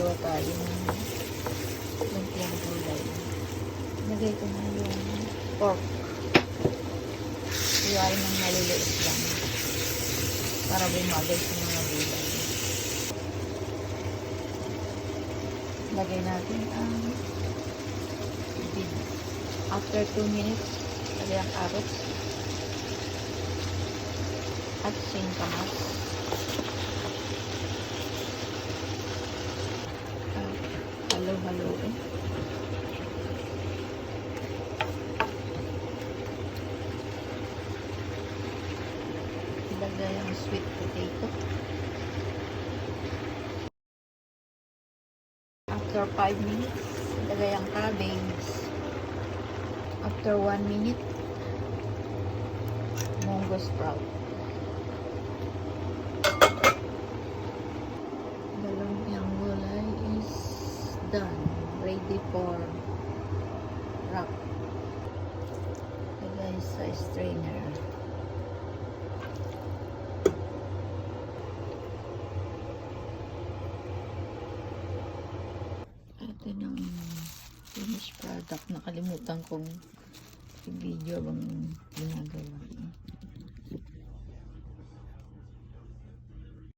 gagawa tayo ng lumpiang gulay. Lagay ko na yung pork. Iwain ng maliliit lang para bumagay sa mga gulay. Lagay natin ang beans. After 2 minutes, lagay ang carrots at singkamas. Halo-haloin. Ilagay ang sweet potato. After 5 minutes, ilagay ang cabbage. After 1 minute, munggo sprout. The lumpiang gulay is done. Ready for wrap. Ilagay sa strainer. Ito ng finished product. Nakalimutan kong i-video bang ginagawa.